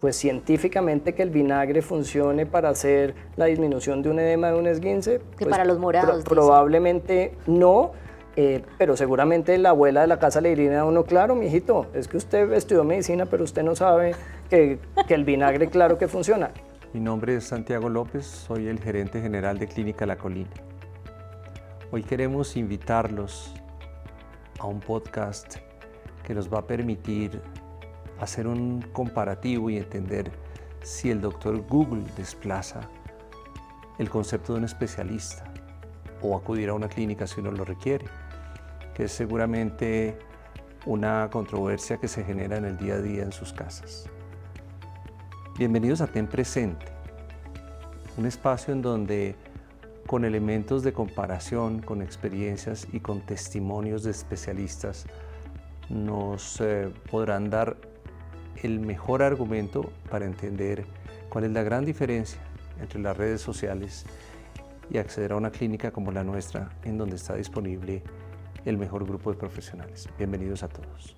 Pues científicamente que el vinagre funcione para hacer la disminución de un edema de un esguince, Que pues, para los morados, probablemente no, pero seguramente la abuela de la casa le diría a uno, claro, mijito, es que usted estudió medicina, pero usted no sabe que el vinagre claro que funciona. Mi nombre es Santiago López, soy el gerente general de Clínica La Colina. Hoy queremos invitarlos a un podcast que nos va a permitir hacer un comparativo y entender si el doctor Google desplaza el concepto de un especialista o acudir a una clínica si uno lo requiere, que es seguramente una controversia que se genera en el día a día en sus casas. Bienvenidos a Ten Presente, un espacio en donde con elementos de comparación, con experiencias y con testimonios de especialistas nos podrán dar el mejor argumento para entender cuál es la gran diferencia entre las redes sociales y acceder a una clínica como la nuestra, en donde está disponible el mejor grupo de profesionales. Bienvenidos a todos.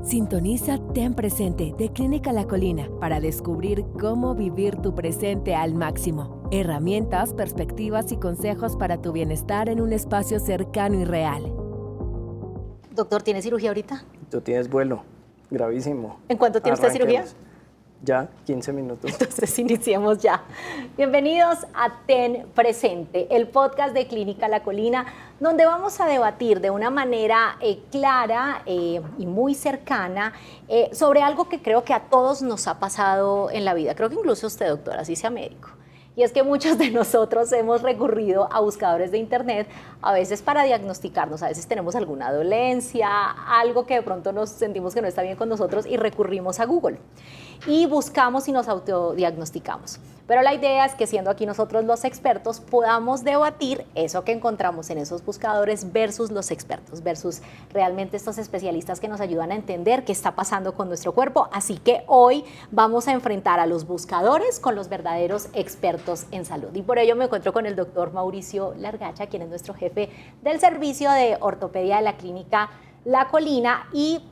Sintoniza Ten Presente de Clínica La Colina para descubrir cómo vivir tu presente al máximo. Herramientas, perspectivas y consejos para tu bienestar en un espacio cercano y real. Doctor, ¿tiene cirugía ahorita? Tú tienes vuelo, gravísimo. ¿En cuánto tiene usted cirugía? Ya, 15 minutos. Entonces iniciemos ya. Bienvenidos a Ten Presente, el podcast de Clínica La Colina, donde vamos a debatir de una manera clara y muy cercana sobre algo que creo que a todos nos ha pasado en la vida. Creo que incluso usted, doctora, así sea médico. Y es que muchos de nosotros hemos recurrido a buscadores de internet, a veces para diagnosticarnos, a veces tenemos alguna dolencia, algo que de pronto nos sentimos que no está bien con nosotros y recurrimos a Google. Y buscamos y nos autodiagnosticamos. Pero la idea es que siendo aquí nosotros los expertos podamos debatir eso que encontramos en esos buscadores versus los expertos, versus realmente estos especialistas que nos ayudan a entender qué está pasando con nuestro cuerpo. Así que hoy vamos a enfrentar a los buscadores con los verdaderos expertos en salud. Y por ello me encuentro con el doctor Mauricio Largacha, quien es nuestro jefe del servicio de ortopedia de la Clínica La Colina. Y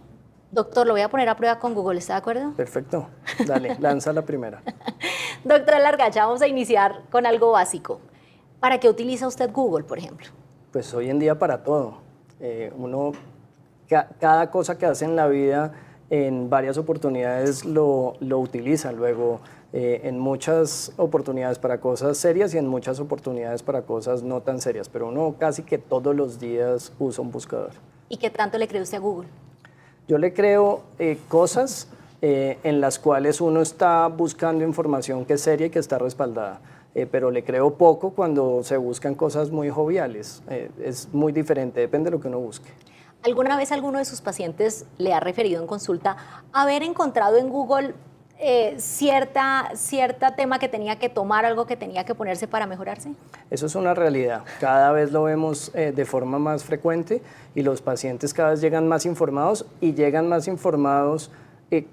doctor, lo voy a poner a prueba con Google, ¿está de acuerdo? Perfecto, dale, lanza la primera. Doctora Largacha, vamos a iniciar con algo básico. ¿Para qué utiliza usted Google, por ejemplo? Pues hoy en día para todo. Cada cosa que hace en la vida, en varias oportunidades lo utiliza. Luego, en muchas oportunidades para cosas serias y en muchas oportunidades para cosas no tan serias. Pero uno casi que todos los días usa un buscador. ¿Y qué tanto le cree usted a Google? Yo le creo cosas en las cuales uno está buscando información que es seria y que está respaldada, pero le creo poco cuando se buscan cosas muy joviales. Es muy diferente, depende de lo que uno busque. ¿Alguna vez alguno de sus pacientes le ha referido en consulta haber encontrado en Google cierta tema que tenía que tomar, algo que tenía que ponerse para mejorarse? Eso es una realidad. Cada vez lo vemos de forma más frecuente y los pacientes cada vez llegan más informados y llegan más informados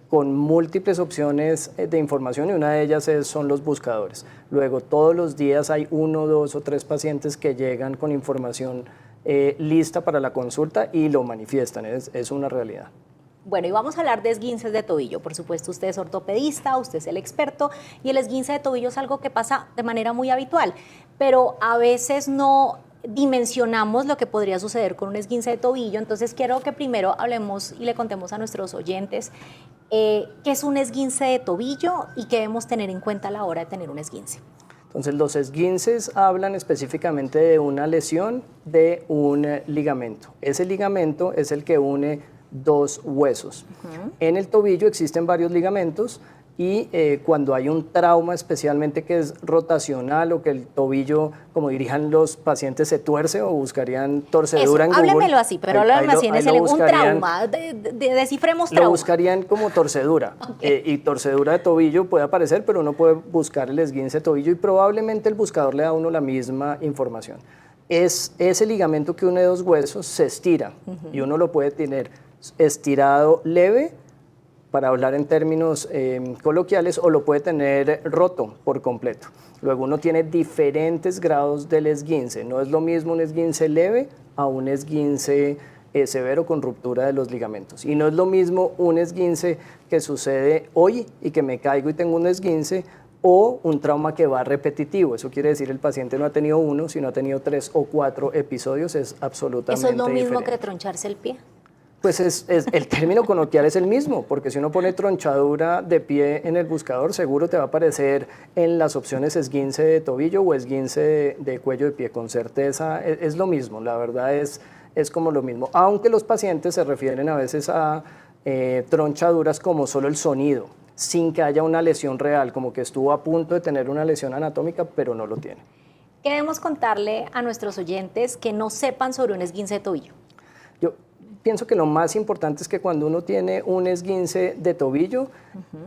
con múltiples opciones de información y una de ellas son los buscadores. Luego todos los días hay 1, 2 o 3 pacientes que llegan con información lista para la consulta y lo manifiestan, es una realidad. Bueno, y vamos a hablar de esguinces de tobillo. Por supuesto, usted es ortopedista, usted es el experto, y el esguince de tobillo es algo que pasa de manera muy habitual, pero a veces no dimensionamos lo que podría suceder con un esguince de tobillo. Entonces quiero que primero hablemos y le contemos a nuestros oyentes qué es un esguince de tobillo y qué debemos tener en cuenta a la hora de tener un esguince. Entonces los esguinces hablan específicamente de una lesión de un ligamento. Ese ligamento es el que une dos huesos. En el tobillo existen varios ligamentos y cuando hay un trauma especialmente que es rotacional o que el tobillo, como dirían los pacientes, se tuerce o buscarían torcedura en Google. Háblemelo así, pero háblemelo así, un trauma, descifremos trauma. Lo buscarían como torcedura y torcedura de tobillo puede aparecer, pero uno puede buscar el esguince de tobillo y probablemente el buscador le da a uno la misma información. Es ese ligamento que une dos huesos se estira y uno lo puede tener estirado leve, para hablar en términos coloquiales, o lo puede tener roto por completo. Luego uno tiene diferentes grados del esguince. No es lo mismo un esguince leve a un esguince severo con ruptura de los ligamentos. Y no es lo mismo un esguince que sucede hoy y que me caigo y tengo un esguince, o un trauma que va repetitivo. Eso quiere decir el paciente no ha tenido uno, sino ha tenido 3 o 4 episodios, es absolutamente ¿Eso es lo mismo diferente. que troncharse el pie? Pues el término coloquial es el mismo, porque si uno pone tronchadura de pie en el buscador, seguro te va a aparecer en las opciones esguince de tobillo o esguince de cuello de pie. Con certeza es lo mismo, la verdad es como lo mismo. Aunque los pacientes se refieren a veces a tronchaduras como solo el sonido, sin que haya una lesión real, como que estuvo a punto de tener una lesión anatómica, pero no lo tiene. ¿Qué debemos contarle a nuestros oyentes que no sepan sobre un esguince de tobillo? Yo pienso que lo más importante es que cuando uno tiene un esguince de tobillo,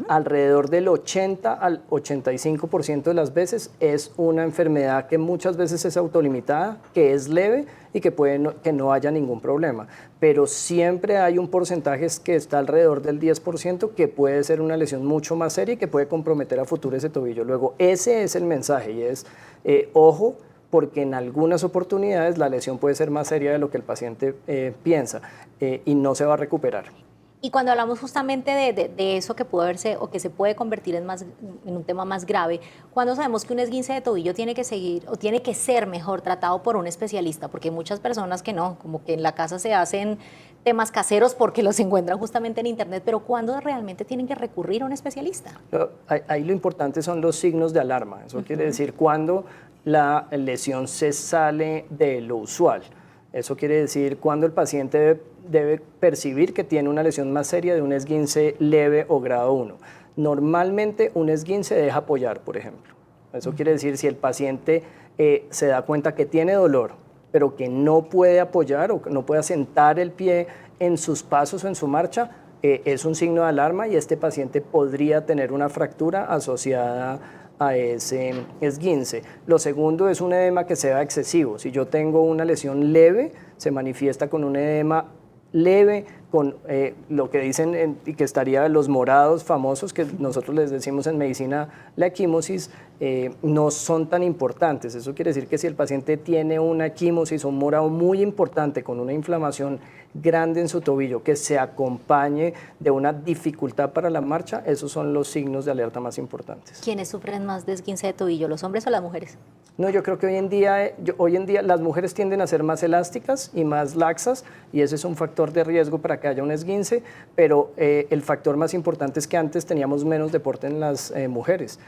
alrededor del 80 al 85% de las veces es una enfermedad que muchas veces es autolimitada, que es leve y que puede que no haya ningún problema. Pero siempre hay un porcentaje que está alrededor del 10% que puede ser una lesión mucho más seria y que puede comprometer a futuro ese tobillo. Luego, ese es el mensaje y es, ojo, porque en algunas oportunidades la lesión puede ser más seria de lo que el paciente piensa y no se va a recuperar. Y cuando hablamos justamente de eso que pudo verse o que se puede convertir en un tema más grave, cuando sabemos que un esguince de tobillo tiene que seguir o tiene que ser mejor tratado por un especialista, porque hay muchas personas que no, como que en la casa se hacen temas caseros porque los encuentran justamente en internet, pero ¿cuándo realmente tienen que recurrir a un especialista? Ahí lo importante son los signos de alarma. Eso quiere decir cuando la lesión se sale de lo usual. Eso quiere decir cuando el paciente debe percibir que tiene una lesión más seria de un esguince leve o grado 1. Normalmente un esguince deja apoyar, por ejemplo. Eso quiere decir si el paciente se da cuenta que tiene dolor, pero que no puede apoyar o que no puede asentar el pie en sus pasos o en su marcha, es un signo de alarma y este paciente podría tener una fractura asociada a ese esguince. Lo segundo es un edema que sea excesivo. Si yo tengo una lesión leve, se manifiesta con un edema leve, con lo que dicen y que estaría los morados famosos, que nosotros les decimos en medicina la equimosis, no son tan importantes. Eso quiere decir que si el paciente tiene una equimosis o un morado muy importante con una inflamación grande en su tobillo que se acompañe de una dificultad para la marcha, esos son los signos de alerta más importantes. ¿Quiénes sufren más de esguince de tobillo, los hombres o las mujeres? No, yo creo que hoy en día las mujeres tienden a ser más elásticas y más laxas y ese es un factor de riesgo para que haya un esguince, pero el factor más importante es que antes teníamos menos deporte en las mujeres.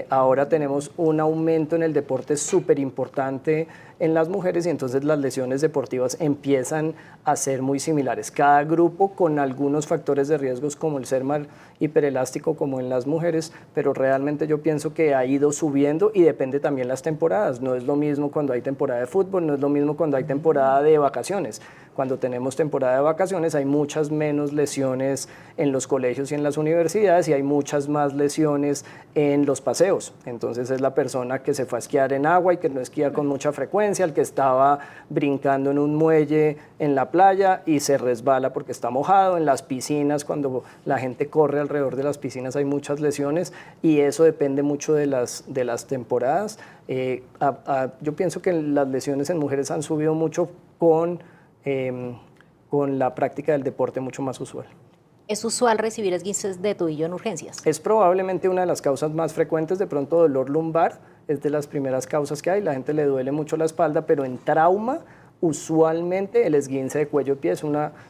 Ahora tenemos un aumento en el deporte súper importante en las mujeres y entonces las lesiones deportivas empiezan a ser muy similares. Cada grupo con algunos factores de riesgos como el ser más hiperelástico como en las mujeres, pero realmente yo pienso que ha ido subiendo y depende también las temporadas. No es lo mismo cuando hay temporada de fútbol, no es lo mismo cuando hay temporada de vacaciones. Cuando tenemos temporada de vacaciones hay muchas menos lesiones en los colegios y en las universidades y hay muchas más lesiones en los paseos. Entonces es la persona que se fue a esquiar en agua y que no esquía con mucha frecuencia, el que estaba brincando en un muelle en la playa y se resbala porque está mojado. En las piscinas, cuando la gente corre alrededor de las piscinas hay muchas lesiones y eso depende mucho de las temporadas. Yo pienso que las lesiones en mujeres han subido mucho con la práctica del deporte mucho más usual. ¿Es usual recibir esguinces de tobillo en urgencias? Es probablemente una de las causas más frecuentes, de pronto dolor lumbar, es de las primeras causas que hay, la gente le duele mucho la espalda, pero en trauma, usualmente el esguince de cuello de pie es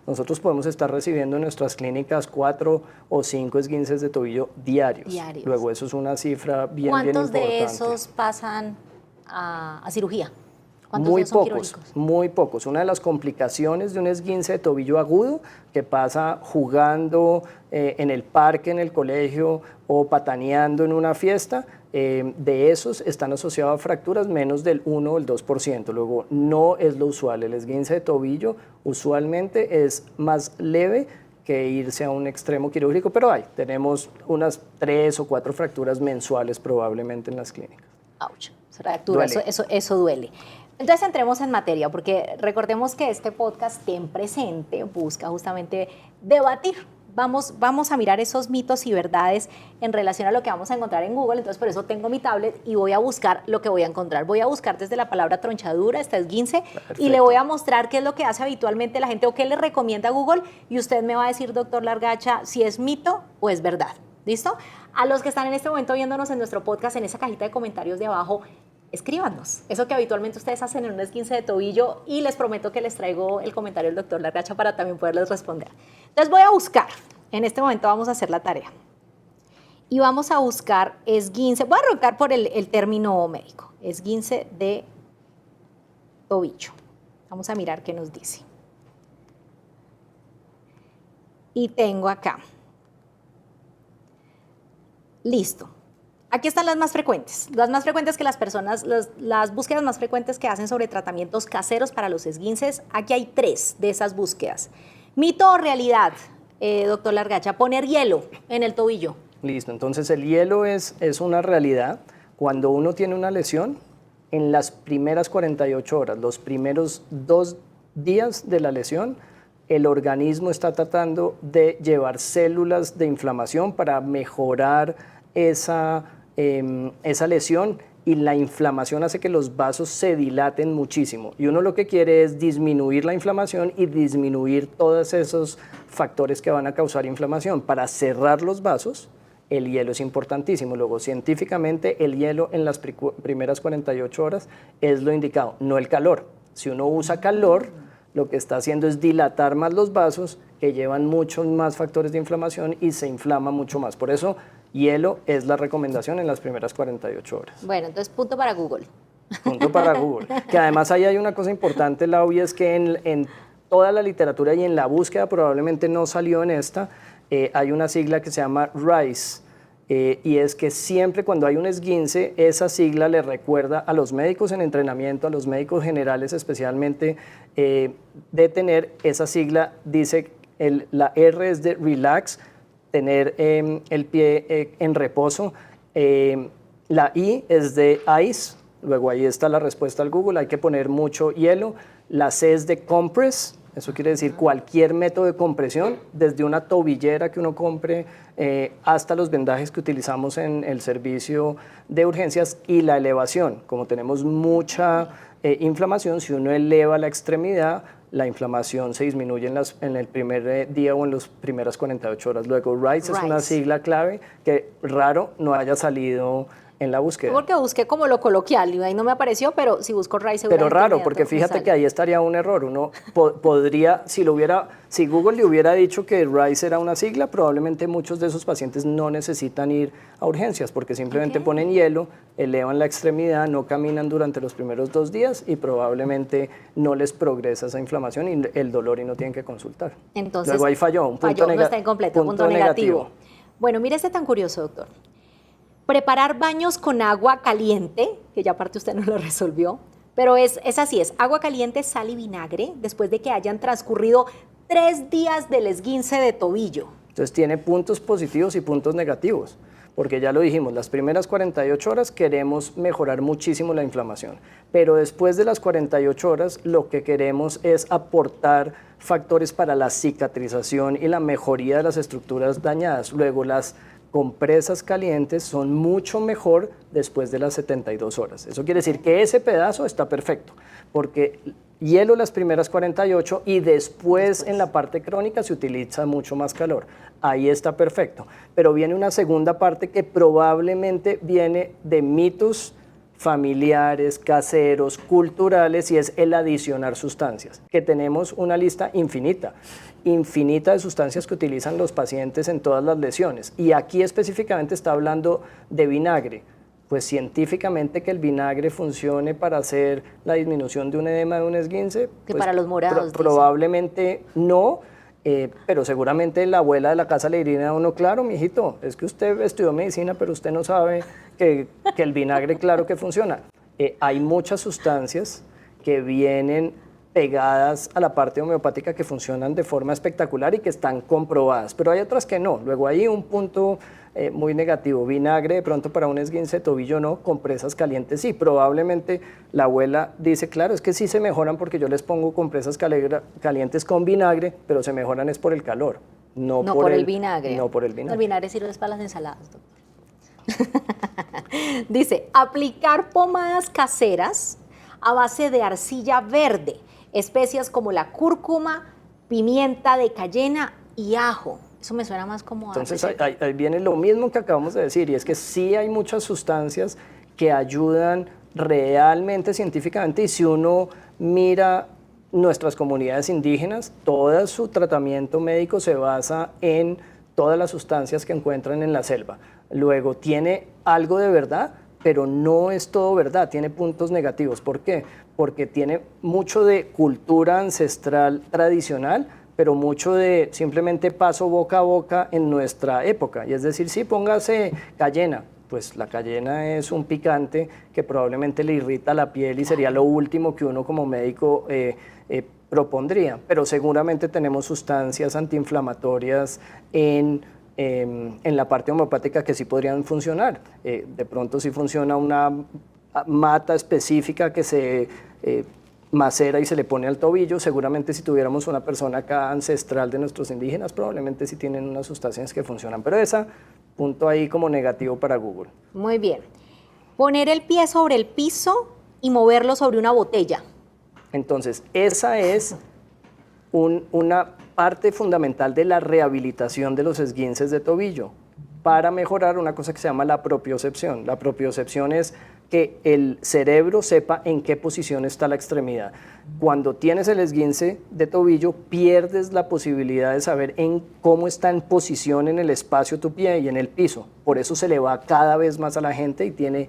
nosotros podemos estar recibiendo en nuestras clínicas 4 o 5 esguinces de tobillo diarios. Luego eso es una cifra bien importante. ¿Cuántos de esos pasan a cirugía? Muy pocos. Una de las complicaciones de un esguince de tobillo agudo que pasa jugando en el parque, en el colegio o pataneando en una fiesta, de esos están asociados a fracturas menos del 1 o el 2%. Luego no es lo usual. El esguince de tobillo usualmente es más leve que irse a un extremo quirúrgico, pero tenemos unas 3 o 4 fracturas mensuales probablemente en las clínicas. Ouch, fractura, eso duele. Entonces entremos en materia, porque recordemos que este podcast Ten Presente busca justamente debatir vamos a mirar esos mitos y verdades en relación a lo que vamos a encontrar en Google. Entonces, por eso tengo mi tablet y voy a buscar lo que voy a encontrar. Voy a buscar desde la palabra tronchadura, esta esguince, y le voy a mostrar qué es lo que hace habitualmente la gente o qué le recomienda a Google, y usted me va a decir, doctor Largacha, si es mito o es verdad. ¿Listo? A los que están en este momento viéndonos en nuestro podcast, en esa cajita de comentarios de abajo, escríbanos eso que habitualmente ustedes hacen en un esguince de tobillo, y les prometo que les traigo el comentario del doctor Largacha para también poderles responder. Entonces voy a buscar, en este momento vamos a hacer la tarea, y vamos a buscar esguince, voy a arrancar por el término médico, esguince de tobillo. Vamos a mirar qué nos dice. Y tengo acá. Listo. Aquí están las más frecuentes que las personas, las búsquedas más frecuentes que hacen sobre tratamientos caseros para los esguinces. Aquí hay 3 de esas búsquedas. ¿Mito o realidad, doctor Largacha? Poner hielo en el tobillo. Listo, entonces el hielo es una realidad. Cuando uno tiene una lesión, en las primeras 48 horas, los primeros 2 días de la lesión, el organismo está tratando de llevar células de inflamación para mejorar esa lesión, y la inflamación hace que los vasos se dilaten muchísimo. Y uno lo que quiere es disminuir la inflamación y disminuir todos esos factores que van a causar inflamación. Para cerrar los vasos, el hielo es importantísimo. Luego, científicamente, el hielo en las primeras 48 horas es lo indicado, no el calor. Si uno usa calor, lo que está haciendo es dilatar más los vasos, que llevan muchos más factores de inflamación y se inflama mucho más. Por eso, hielo es la recomendación en las primeras 48 horas. Bueno, entonces punto para Google. Punto para Google. Que además ahí hay una cosa importante, Lau, y es que en toda la literatura y en la búsqueda, probablemente no salió en esta, hay una sigla que se llama RICE. Y es que siempre cuando hay un esguince, esa sigla le recuerda a los médicos en entrenamiento, a los médicos generales especialmente, de tener esa sigla. Dice, la R es de relax, tener el pie en reposo. La I es de ice, luego ahí está la respuesta al Google, hay que poner mucho hielo. La C es de compress. Eso quiere decir cualquier método de compresión, desde una tobillera que uno compre hasta los vendajes que utilizamos en el servicio de urgencias, y la elevación. Como tenemos mucha inflamación, si uno eleva la extremidad, la inflamación se disminuye en el primer día o en las primeras 48 horas. Luego, RICE es una sigla clave que raro no haya salido en la búsqueda. Porque busqué como lo coloquial y ahí no me apareció, pero si busco RICE Pero raro, porque fíjate que ahí estaría un error. Uno podría, si Google le hubiera dicho que RICE era una sigla, probablemente muchos de esos pacientes no necesitan ir a urgencias, porque simplemente ponen hielo, elevan la extremidad, no caminan durante los primeros 2 días y probablemente no les progresa esa inflamación y el dolor, y no tienen que consultar. Entonces, luego ahí falló, un punto no está incompleto, punto negativo. Bueno, mire este tan curioso, doctor. Preparar baños con agua caliente, que ya aparte usted no lo resolvió, pero es así, es agua caliente, sal y vinagre, después de que hayan transcurrido 3 días del esguince de tobillo. Entonces tiene puntos positivos y puntos negativos, porque ya lo dijimos, las primeras 48 horas queremos mejorar muchísimo la inflamación, pero después de las 48 horas lo que queremos es aportar factores para la cicatrización y la mejoría de las estructuras dañadas. Luego, las compresas calientes son mucho mejor después de las 72 horas. Eso quiere decir que ese pedazo está perfecto, porque hielo las primeras 48 y después en la parte crónica se utiliza mucho más calor. Ahí está perfecto. Pero viene una segunda parte que probablemente viene de mitos familiares, caseros, culturales, y es el adicionar sustancias, que tenemos una lista infinita de sustancias que utilizan los pacientes en todas las lesiones. Y aquí específicamente está hablando de vinagre. Pues científicamente que el vinagre funcione para hacer la disminución de un edema de un esguince, que pues para los morados probablemente no, pero seguramente la abuela de la casa le diría a uno, claro, mijito, es que usted estudió medicina, pero usted no sabe que el vinagre claro que funciona. Hay muchas sustancias que vienen pegadas a la parte homeopática que funcionan de forma espectacular y que están comprobadas, pero hay otras que no. Luego hay un punto muy negativo. Vinagre de pronto para un esguince de tobillo no, compresas calientes sí. Probablemente la abuela dice, claro, es que sí se mejoran porque yo les pongo compresas calientes con vinagre, pero se mejoran es por el calor. no, no por el vinagre. No por el vinagre. El vinagre sirve para las ensaladas, doctor. Dice, aplicar pomadas caseras a base de arcilla verde, especias como la cúrcuma, pimienta de cayena y ajo. Eso me suena más como a Entonces receta. ahí viene lo mismo que acabamos de decir, y es que sí hay muchas sustancias que ayudan realmente científicamente, y si uno mira nuestras comunidades indígenas, todo su tratamiento médico se basa en todas las sustancias que encuentran en la selva. Luego tiene algo de verdad, pero no es todo verdad, tiene puntos negativos. ¿Por qué? Porque tiene mucho de cultura ancestral tradicional, pero mucho de simplemente paso boca a boca en nuestra época. Y es decir, sí, póngase cayena. Pues la cayena es un picante que probablemente le irrita la piel y sería lo último que uno como médico propondría. Pero seguramente tenemos sustancias antiinflamatorias en la parte homeopática que sí podrían funcionar. De pronto sí funciona una mata específica que se macera y se le pone al tobillo. Seguramente si tuviéramos una persona acá ancestral de nuestros indígenas, probablemente sí tienen unas sustancias que funcionan. Pero esa, punto ahí como negativo para Google. Muy bien. Poner el pie sobre el piso y moverlo sobre una botella. Entonces, esa es una parte fundamental de la rehabilitación de los esguinces de tobillo para mejorar una cosa que se llama la propiocepción. La propiocepción es que el cerebro sepa en qué posición está la extremidad. Cuando tienes el esguince de tobillo, pierdes la posibilidad de saber en cómo está en posición en el espacio tu pie y en el piso. Por eso se le va cada vez más a la gente y tiene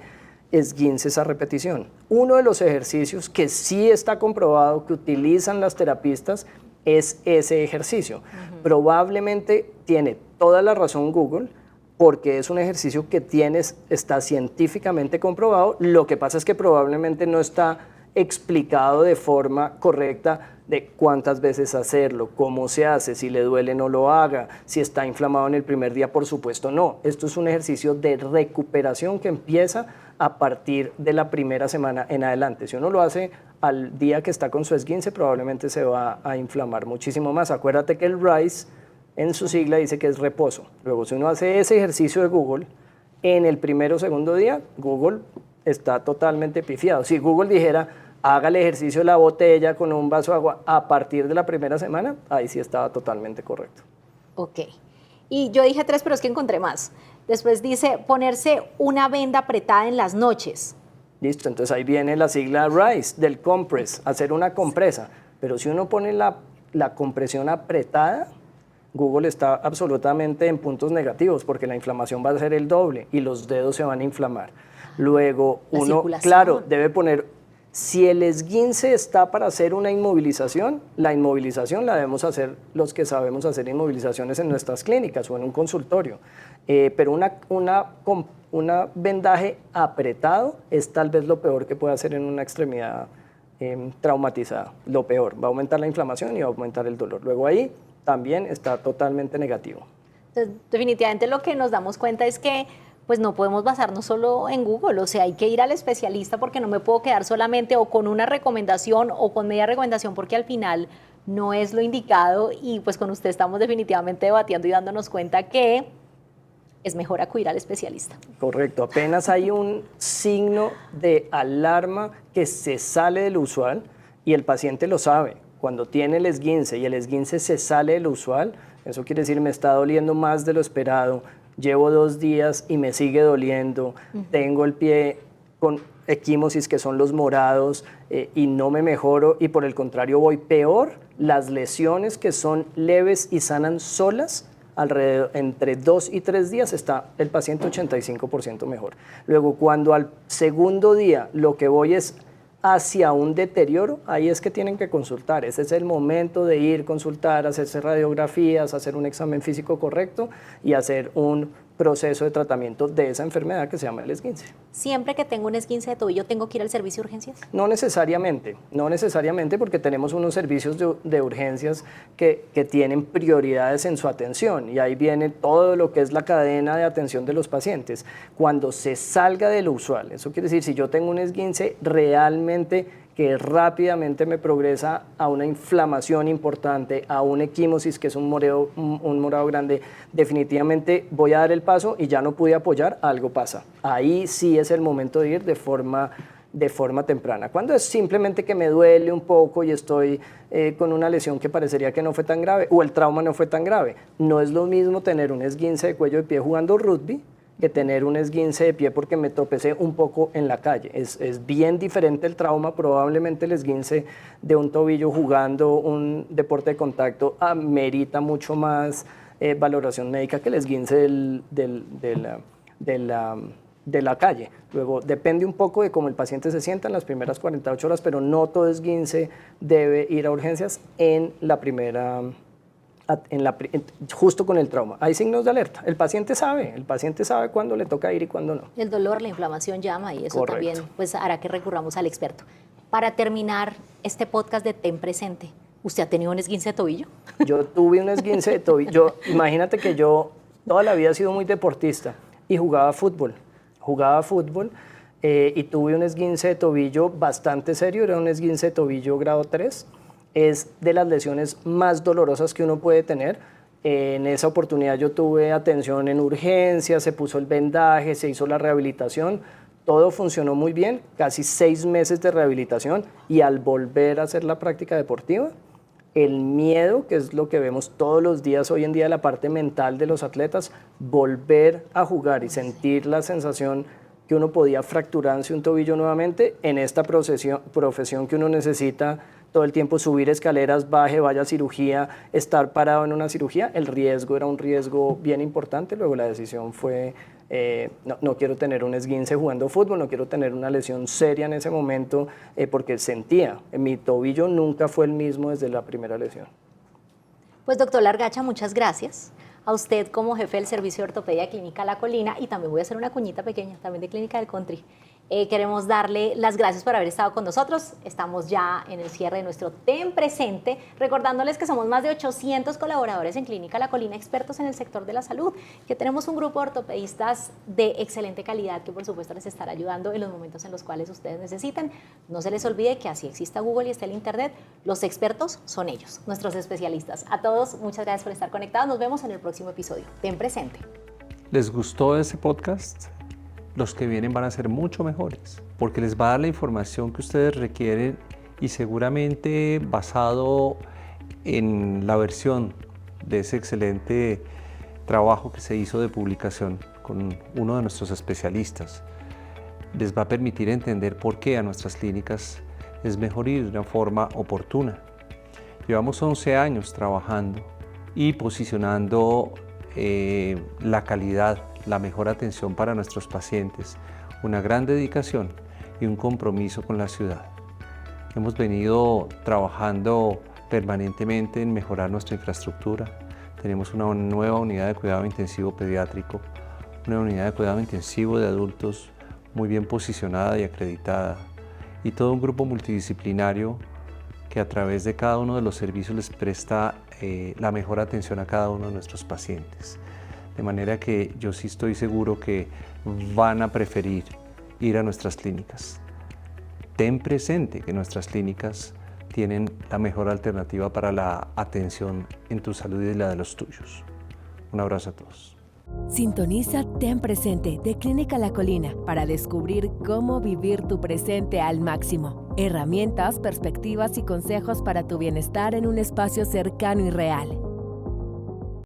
esguinces a repetición. Uno de los ejercicios que sí está comprobado que utilizan las terapistas es ese ejercicio. Probablemente tiene toda la razón Google, porque es un ejercicio que está científicamente comprobado. Lo que pasa es que probablemente no está explicado de forma correcta de cuántas veces hacerlo, cómo se hace, si le duele no lo haga, si está inflamado en el primer día, por supuesto no. Esto es un ejercicio de recuperación que empieza a partir de la primera semana en adelante. Si uno lo hace al día que está con su esguince, probablemente se va a inflamar muchísimo más. Acuérdate que el RICE en su sigla dice que es reposo. Luego, si uno hace ese ejercicio de Google, en el primero o segundo día, Google está totalmente pifiado. Si Google dijera, haga el ejercicio de la botella con un vaso de agua a partir de la primera semana, ahí sí estaba totalmente correcto. Ok. Y yo dije 3, pero es que encontré más. Después dice ponerse una venda apretada en las noches. Listo, entonces ahí viene la sigla RICE del compress, hacer una compresa. Pero si uno pone la compresión apretada, Google está absolutamente en puntos negativos porque la inflamación va a ser el doble y los dedos se van a inflamar. Luego uno, claro, debe poner, si el esguince está para hacer una inmovilización, la inmovilización la debemos hacer los que sabemos hacer inmovilizaciones en nuestras clínicas o en un consultorio. Pero una vendaje apretado es tal vez lo peor que puede hacer en una extremidad traumatizada. Lo peor, va a aumentar la inflamación y va a aumentar el dolor. Luego ahí también está totalmente negativo. Entonces, definitivamente lo que nos damos cuenta es que pues no podemos basarnos solo en Google, o sea, hay que ir al especialista porque no me puedo quedar solamente o con una recomendación o con media recomendación porque al final no es lo indicado y pues con usted estamos definitivamente debatiendo y dándonos cuenta que es mejor acudir al especialista. Correcto, apenas hay un signo de alarma que se sale de lo usual y el paciente lo sabe. Cuando tiene el esguince y el esguince se sale de lo usual, eso quiere decir me está doliendo más de lo esperado, llevo 2 días y me sigue doliendo, tengo el pie con equimosis que son los morados y no me mejoro y por el contrario voy peor, las lesiones que son leves y sanan solas, alrededor, entre 2 y 3 días está el paciente 85% mejor. Luego cuando al segundo día lo que voy es hacia un deterioro, ahí es que tienen que consultar. Ese es el momento de ir, consultar, hacerse radiografías, hacer un examen físico correcto y hacer un proceso de tratamiento de esa enfermedad que se llama el esguince. ¿Siempre que tengo un esguince de tobillo tengo que ir al servicio de urgencias? No necesariamente porque tenemos unos servicios de urgencias que tienen prioridades en su atención y ahí viene todo lo que es la cadena de atención de los pacientes. Cuando se salga de lo usual, eso quiere decir si yo tengo un esguince realmente que rápidamente me progresa a una inflamación importante, a un equimosis, que es un morado grande, definitivamente voy a dar el paso y ya no pude apoyar, algo pasa. Ahí sí es el momento de ir de forma temprana. Cuando es simplemente que me duele un poco y estoy con una lesión que parecería que no fue tan grave, o el trauma no fue tan grave. No es lo mismo tener un esguince de cuello de pie jugando rugby que tener un esguince de pie porque me tropecé un poco en la calle. Es bien diferente el trauma. Probablemente el esguince de un tobillo jugando un deporte de contacto amerita mucho más valoración médica que el esguince de la calle. Luego, depende un poco de cómo el paciente se sienta en las primeras 48 horas, pero no todo esguince debe ir a urgencias justo con el trauma. Hay signos de alerta. El paciente sabe cuándo le toca ir y cuándo no. El dolor, la inflamación llama y eso Correcto. también pues, hará que recurramos al experto. Para terminar este podcast de Ten Presente, ¿usted ha tenido un esguince de tobillo? Yo tuve un esguince de tobillo. Imagínate que yo toda la vida he sido muy deportista y jugaba fútbol y tuve un esguince de tobillo bastante serio, era un esguince de tobillo grado 3. Es de las lesiones más dolorosas que uno puede tener. En esa oportunidad yo tuve atención en urgencias, se puso el vendaje, se hizo la rehabilitación, todo funcionó muy bien, casi 6 meses de rehabilitación, y al volver a hacer la práctica deportiva, el miedo, que es lo que vemos todos los días hoy en día, la parte mental de los atletas, volver a jugar y sentir la sensación que uno podía fracturarse un tobillo nuevamente en esta profesión que uno necesita todo el tiempo subir escaleras, vaya a cirugía, estar parado en una cirugía. El riesgo era un riesgo bien importante. Luego la decisión fue, no quiero tener un esguince jugando fútbol, no quiero tener una lesión seria en ese momento, porque sentía, mi tobillo nunca fue el mismo desde la primera lesión. Pues doctor Largacha, muchas gracias. A usted como jefe del servicio de ortopedia de Clínica La Colina, y también voy a hacer una cuñita pequeña, también de Clínica del Country. Queremos darle las gracias por haber estado con nosotros. Estamos ya en el cierre de nuestro Ten Presente, recordándoles que somos más de 800 colaboradores en Clínica La Colina, expertos en el sector de la salud, que tenemos un grupo de ortopedistas de excelente calidad que por supuesto les estará ayudando en los momentos en los cuales ustedes necesiten. No se les olvide que así exista Google y esté el Internet, los expertos son ellos, nuestros especialistas. A todos, muchas gracias por estar conectados. Nos vemos en el próximo episodio. Ten Presente. ¿Les gustó ese podcast? Los que vienen van a ser mucho mejores, porque les va a dar la información que ustedes requieren y seguramente basado en la versión de ese excelente trabajo que se hizo de publicación con uno de nuestros especialistas, les va a permitir entender por qué a nuestras clínicas es mejor ir de una forma oportuna. Llevamos 11 años trabajando y posicionando la calidad, la mejor atención para nuestros pacientes, una gran dedicación y un compromiso con la ciudad. Hemos venido trabajando permanentemente en mejorar nuestra infraestructura. Tenemos una nueva unidad de cuidado intensivo pediátrico, una unidad de cuidado intensivo de adultos muy bien posicionada y acreditada, y todo un grupo multidisciplinario que a través de cada uno de los servicios les presta la mejor atención a cada uno de nuestros pacientes. De manera que yo sí estoy seguro que van a preferir ir a nuestras clínicas. Ten presente que nuestras clínicas tienen la mejor alternativa para la atención en tu salud y la de los tuyos. Un abrazo a todos. Sintoniza Ten Presente de Clínica La Colina para descubrir cómo vivir tu presente al máximo. Herramientas, perspectivas y consejos para tu bienestar en un espacio cercano y real.